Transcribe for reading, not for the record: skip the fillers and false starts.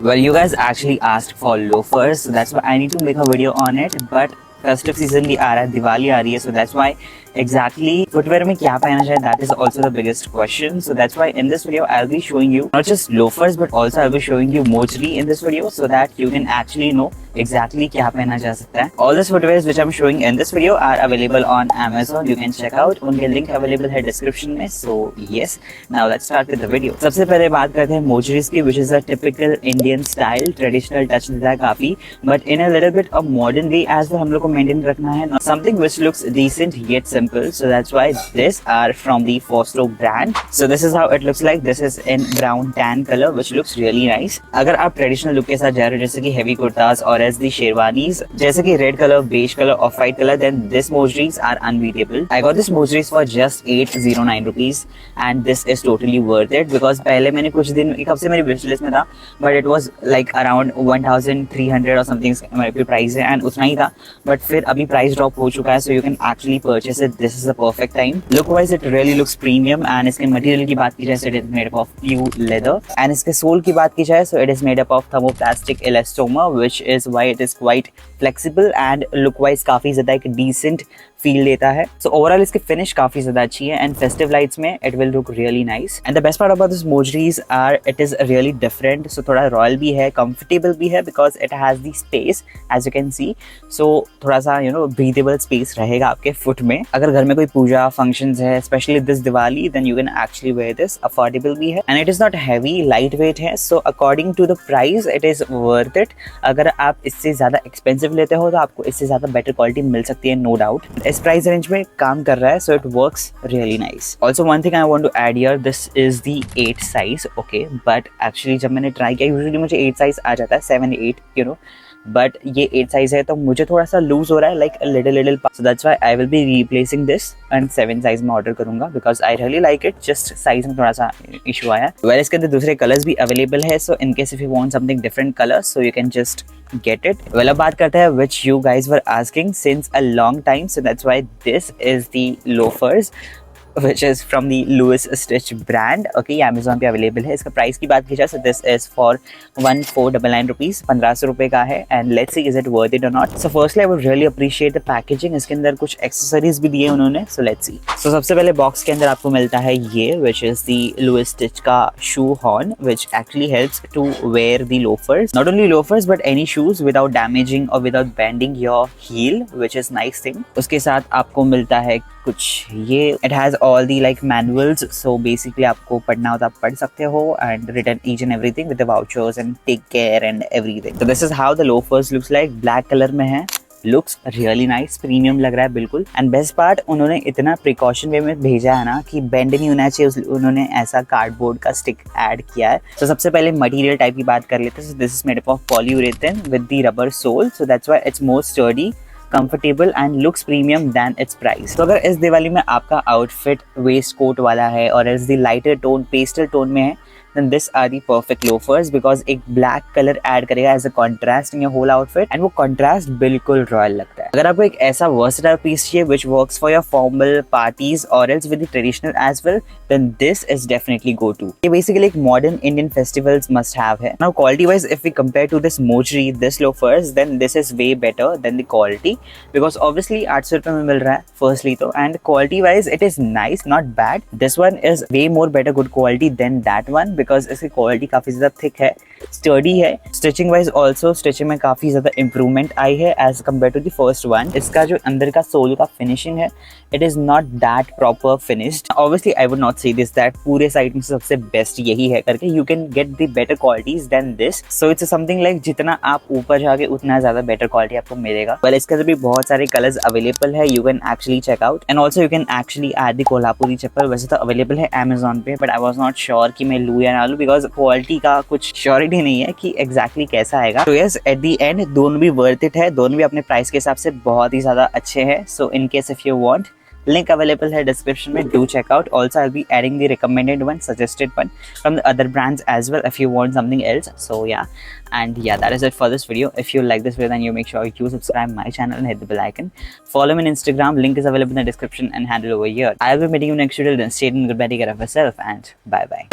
Well, you guys actually asked for loafers, so that's why I need to make a video on it. But festive season भी आ रहा है, दिवाली आ रही है, so that's why exactly footwear में क्या पहनना चाहिए, that is also the biggest question. So that's why in this video I'll be showing you not just loafers but also I'll be showing you mostly in this video so that you can actually know exactly क्या पहना जा सकता है. All these footwears which I'm showing in this video are available on Amazon. You can check out. उनके link available है description में. So yes, now let's start with the video. सबसे पहले बात करते हैं मोजरीज की, which is a typical Indian style, traditional touch देता है काफी, but in a little bit of modern way as well हम लोग को maintain रखना है. Something which looks decent yet simple. So that's why this are from the Foslo brand. So this is how it looks like. This is in brown tan color which looks really nice. अगर आप traditional look के साथ जा रहे हो जैसे कि heavy kurtas और as the sherwanis जैसे कि red color, beige color, off-white color, then this mojeries are unbeatable. I got this mojeries for just 809 rupees and this is totally worth it because पहले मैंने कुछ दिन एक हफ्ते मेरी wish list में था but it was like around 1300 or something मेरे प्राइस है and उतना ही था, but फिर अभी प्राइस ड्रॉप हो चुका है, so you can actually purchase it. This is the perfect time. Look wise it really looks premium and इसके मटेरियल की बात की जाए so it is made up of pure leather and इसके सोल की बात की जाए so it is made up of thermoplastic elastomer which is why it is quite flexible and look wise काफी ज्यादा एक decent फील देता है. So overall इसकी फिनिश काफी ज्यादा अच्छी है and festive lights में it will look really nice. And the best part about this mojeries are it is really different. So थोड़ा रॉयल भी है, comfortable भी है because it has the space as you can see. So थोड़ा सा breathable space रहेगा आपके foot में. अगर घर में कोई पूजा functions है especially this Diwali then you can actually wear this. Affordable भी है and it is not heavy, lightweight है. So according to the price it is worth it. अगर आप इससे ज्यादा expensive लेते हो तो आपको इससे ज्यादा better quality मिल सकती है no doubt. इस प्राइस रेंज में काम कर रहा है so it works really nice. Also one thing I want to add here, this is the 8 size, okay, but actually जब मैंने ट्राई किया usually मुझे 8 size आ जाता है 7-8 बट ये 8 साइज है तो मुझे थोड़ा सा लूज हो रहा है like little so that's why I will be replacing this and 7 size में ऑर्डर करूंगा because I really like it. Just size में थोड़ा सा इशू आया. वेल इसके अंदर दूसरे कलर्स भी अवेलेबल है so in case if you want something different colour so you can just get it. Well, अब बात करते हैं which you guys were asking since a long time, so that's why this is the loafers which is from the Louis Stitch brand. Okay, ये Amazon पे available है. इसका price की बात की जाए so this is for 1499 rupees, 1500 रुपए का है and let's see is it worth it or not. So firstly I would really appreciate the packaging. इसके अंदर कुछ एक्सेसरीज भी दिए उन्होंने so let's see. So सबसे पहले बॉक्स के अंदर आपको मिलता है ये which is the Louis Stitch का shoe horn which actually helps to wear the loafers. Not only loafers but any shoes without damaging or without bending your heel which is nice thing. उसके साथ आपको मिलता है कुछ ये it has all the like manuals so basically आपको पढ़ना हो तो आप पढ़ सकते हो and written each and everything with the vouchers and take care and everything. So this is how the loafers looks like. black color में है, looks really nice, प्रीमियम लग रहा है बिल्कुल. एंड बेस्ट पार्ट उन्होंने इतना प्रिकॉशन वे में भेजा है ना कि बेंड नहीं होना चाहिए, उन्होंने ऐसा कार्डबोर्ड का स्टिक ऐड किया है. तो सबसे पहले मटेरियल टाइप की बात कर लेते हैं. This is made up of polyurethane with the rubber sole so that's why it's more sturdy, comfortable and looks premium then its price. तो अगर इस दिवाली में आपका आउटफिट वेस्ट कोट वाला है और इस दी लाइटर टोन पेस्टल टोन में है then this are the perfect loafers because एक black color add करेगा as a contrast in your whole outfit and वो contrast बिल्कुल रॉयल लगता है. अगर आपको एक ऐसा versatile piece चाहिए which works for your formal parties or else with the traditional as well then this is definitely go to. ये basically एक modern Indian festivals must have है. Now quality wise if we compare to this mojri, this loafers then this is way better than the quality because obviously 800 रुपए में मिल रहा है firstly तो and quality wise it is nice not bad. This one is way more better good quality than that one because इसकी quality काफी ज्यादा thick है, sturdy है. स्टिचिंग वाइज ऑल्सो स्टिचिंग में काफी ज्यादा इंप्रूवमेंट आई है as compare to the first one. इसका जो अंदर का सोल का फिनिशिंग है it is not that proper finished. Obviously I would not say this that पूरे साइड में सबसे बेस्ट यही है करके. You can get the better qualities then this so it's something like जितना आप ऊपर जाके उतना ज्यादा बेटर क्वालिटी आपको मिलेगा. वेल इसके अंदर भी बहुत सारे कलर्स अवेलेबल है. You can actually check out and also you can actually add the Kolhapuri chappal. वैसे तो अवेलेबल है Amazon पे but I was not sure कि मैं लूँ या ना लूँ बिकॉज क्वालिटी का कुछ श्योरिटी नहीं है कि एग्जैक्टली कैसा आएगा. तो यस एट द एंड दोनों भी वर्थ इट है, दोनों भी अपने प्राइस के हिसाब से बहुत ही ज्यादा अच्छे हैं. So in case if you want link available है description में, do check out. Also I'll be adding the recommended one, suggested one from the other brands as well if you want something else. So yeah, and yeah, that is it for this video. If you like this video then you make sure you subscribe my channel and hit the bell icon. Follow me on Instagram, link is available in the description and handle over here. I'll be meeting you next video. Then stay tuned, goodbye, take care of yourself and bye bye.